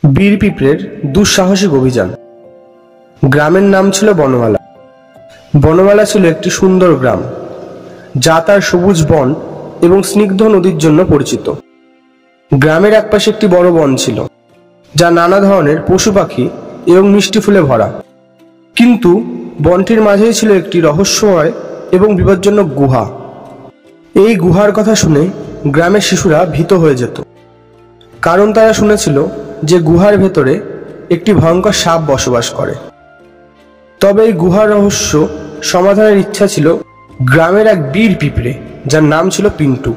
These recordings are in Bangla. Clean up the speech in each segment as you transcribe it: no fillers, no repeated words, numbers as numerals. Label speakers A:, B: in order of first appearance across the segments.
A: বীর পিঁপড়ের দুঃসাহসিক অভিযান। গ্রামের নাম ছিল বনমালা। বনমালা ছিল একটি সুন্দর গ্রাম, যা তার সবুজ বন এবং স্নিগ্ধ নদীর জন্য পরিচিত। গ্রামের একপাশে একটি বড় বন ছিল, যা নানা ধরনের পশু পাখি এবং মিষ্টি ফুলে ভরা। কিন্তু বনটির মাঝেই ছিল একটি রহস্যময় এবং বিপজ্জনক গুহা। এই গুহার কথা শুনে গ্রামের শিশুরা ভীত হয়ে যেত, কারণ তারা শুনেছিল যে গুহার ভেতরে একটি ভয়ঙ্কর সাপ বসবাস করে। তবে এই গুহার রহস্য সমাধানের ইচ্ছা ছিল গ্রামের এক বীর পিঁপড়ে, যার নাম ছিল পিন্টু।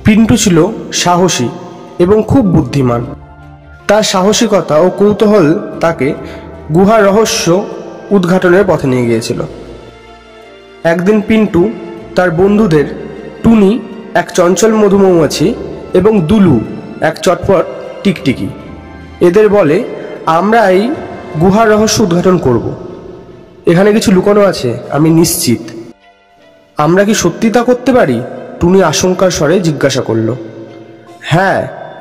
A: পিন্টু ছিল সাহসী এবং খুব বুদ্ধিমান। তার সাহসিকতা ও কৌতূহল তাকে গুহার রহস্য উদ্ঘাটনের পথে নিয়ে গিয়েছিল। একদিন পিন্টু তার বন্ধুদের, টুনি এক চঞ্চল মধুমৌমাছি এবং দুলু এক চটপট টিকটিকি, এদের বলে, আমরা এই গুহার রহস্য উদ্ঘাটন করব। এখানে কিছু লুকানো আছে, আমি নিশ্চিত। আমরা কি সত্যি তা করতে পারি? টুনি আশঙ্কার স্বরে জিজ্ঞাসা করল। হ্যাঁ,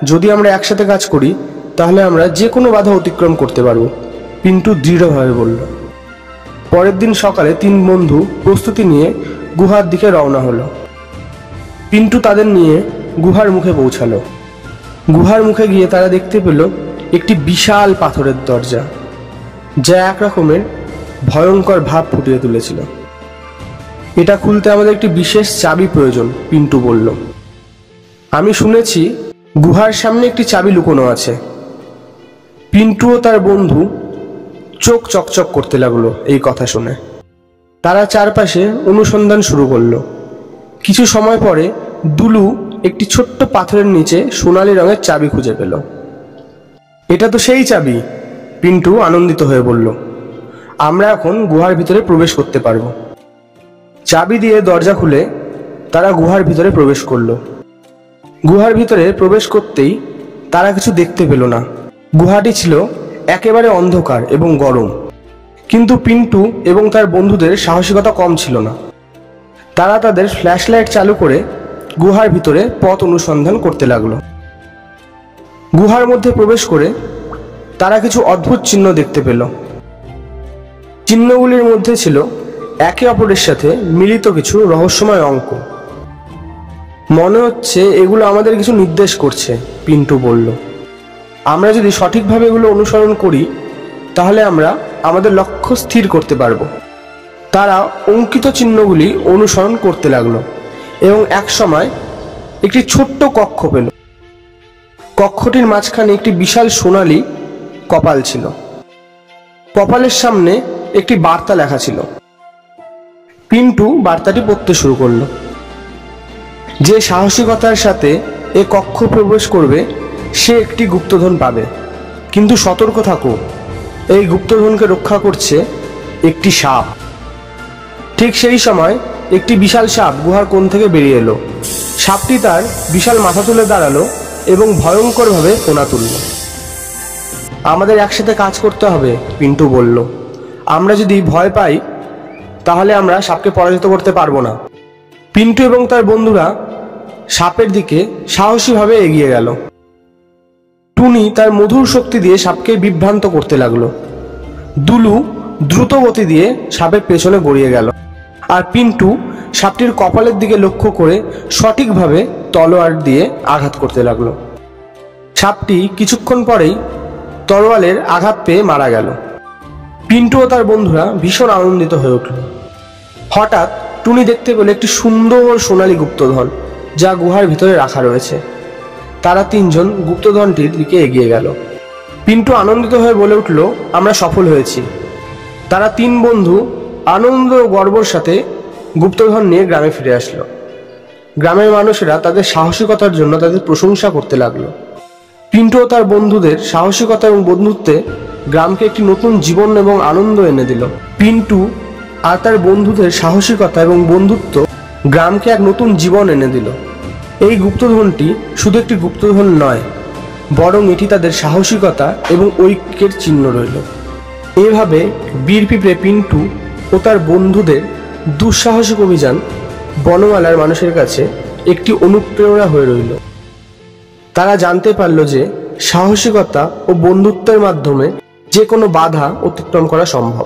A: যদি আমরা একসাথে কাজ করি তাহলে আমরা যে কোনো বাধা অতিক্রম করতে পারব, পিন্টু দৃঢ়ভাবে বলল। পরের দিন সকালে তিন বন্ধু প্রস্তুতি নিয়ে গুহার দিকে রওনা হলো। পিন্টু তাদের নিয়ে গুহার মুখে পৌঁছালো। গুহার মুখে গিয়ে তারা দেখতে পেল একটি বিশাল পাথরের দরজা, যা এক রকমের ভয়ঙ্কর ভাব ফুটিয়ে তুলেছিল। এটা খুলতে আমাদের একটি বিশেষ চাবি প্রয়োজন, পিন্টু বলল। আমি শুনেছি গুহার সামনে একটি চাবি লুকোনো আছে। পিন্টু ও তার বন্ধু চোখ চকচক করতে লাগলো এই কথা শুনে। তারা চারপাশে অনুসন্ধান শুরু করলো। কিছু সময় পরে দুলু একটি ছোট্ট পাথরের নিচে সোনালী রঙের চাবি খুঁজে পেল। এটা তো সেই চাবি, পিন্টু আনন্দিত হয়ে বলল। আমরা এখন গুহার ভিতরে প্রবেশ করতে পারবো। চাবি দিয়ে দরজা খুলে তারা গুহার ভিতরে প্রবেশ করলো। গুহার ভিতরে প্রবেশ করতেই তারা কিছু দেখতে পেল না। গুহাটি ছিল একেবারে অন্ধকার এবং গরম। কিন্তু পিন্টু এবং তার বন্ধুদের সাহসিকতা কম ছিল না। তারা তাদের ফ্ল্যাশলাইট চালু করে গুহার ভিতরে পথ অনুসন্ধান করতে লাগলো। গুহার মধ্যে প্রবেশ করে তারা কিছু অদ্ভুত চিহ্ন দেখতে পেল। চিহ্নগুলির মধ্যে ছিল একে অপরের সাথে মিলিত কিছু রহস্যময় অঙ্ক। মনে হচ্ছে এগুলো আমাদের কিছু নির্দেশ করছে, পিন্টু বলল। আমরা যদি সঠিকভাবে এগুলো অনুসরণ করি তাহলে আমরা আমাদের লক্ষ্য স্থির করতে পারবো। তারা অঙ্কিত চিহ্নগুলি অনুসরণ করতে লাগলো এবং এক সময় একটি ছোট্ট কক্ষ পেল। কক্ষটির মাঝখানে একটি বিশাল সোনালী কপাল ছিল। কপালের সামনে একটি বার্তা লেখা ছিল। পিন্টু বার্তাটি পড়তে শুরু করলো। যে সাহসিকতার সাথে এ কক্ষ প্রবেশ করবে সে একটি গুপ্তধন পাবে, কিন্তু সতর্ক থাকো, এই গুপ্তধনকে রক্ষা করছে একটি সাপ। ঠিক সেই সময় একটি বিশাল সাপ গুহার কোণ থেকে বেরিয়ে এলো। সাপটি তার বিশাল মাথা তুলে দাঁড়ালো এবং ভয়ঙ্করভাবে ফোনা তুলল। আমাদের একসাথে কাজ করতে হবে, পিন্টু বলল। আমরা যদি ভয় পাই তাহলে আমরা সাপকে পরাজিত করতে পারবো না। পিন্টু এবং তার বন্ধুরা সাপের দিকে সাহসীভাবে এগিয়ে গেল। টুনি তার মধুর শক্তি দিয়ে সাপকে বিভ্রান্ত করতে লাগলো। দুলু দ্রুত গতি দিয়ে সাপের পেছনে গড়িয়ে গেল, আর পিন্টু সাপটির কপালের দিকে লক্ষ্য করে সঠিকভাবে তলোয়ার দিয়ে আঘাত করতে লাগলো। সাপটি কিছুক্ষণ পরেই তলোয়ারের আঘাত পেয়ে মারা গেল। পিন্টু ও তার বন্ধুরা ভীষণ আনন্দিত হয়ে উঠল। হঠাৎ টুনি দেখতে পেল একটি সুন্দর সোনালী গুপ্তধন, যা গুহার ভিতরে রাখা রয়েছে। তারা তিনজন গুপ্তধনটির দিকে এগিয়ে গেল। পিন্টু আনন্দিত হয়ে বলে উঠল, আমরা সফল হয়েছি। তারা তিন বন্ধু আনন্দ ও গর্বের সাথে গুপ্তধন নিয়ে গ্রামে ফিরে আসলো। গ্রামের মানুষেরা তাদের সাহসিকতার জন্য তাদের প্রশংসা করতে লাগলো। পিন্টু ও তার বন্ধুদের সাহসিকতা এবং বন্ধুত্বে গ্রামকে একটি নতুন জীবন এবং আনন্দ এনে দিল। পিন্টু আর তার বন্ধুদের সাহসিকতা এবং বন্ধুত্ব গ্রামকে এক নতুন জীবন এনে দিল। এই গুপ্তধনটি শুধু একটি গুপ্তধন নয়, বরং এটি তাদের সাহসিকতা এবং ঐক্যের চিহ্ন রইল। এভাবে বীর পিঁপড়ে পিন্টু ও তার বন্ধুদের দুঃসাহসিক অভিযান বনমালার মানুষের কাছে একটি অনুপ্রেরণা হয়ে রইল। তারা জানতে পারল যে সাহসিকতা ও বন্ধুত্বের মাধ্যমে যে কোনো বাধা অতিক্রম করা সম্ভব।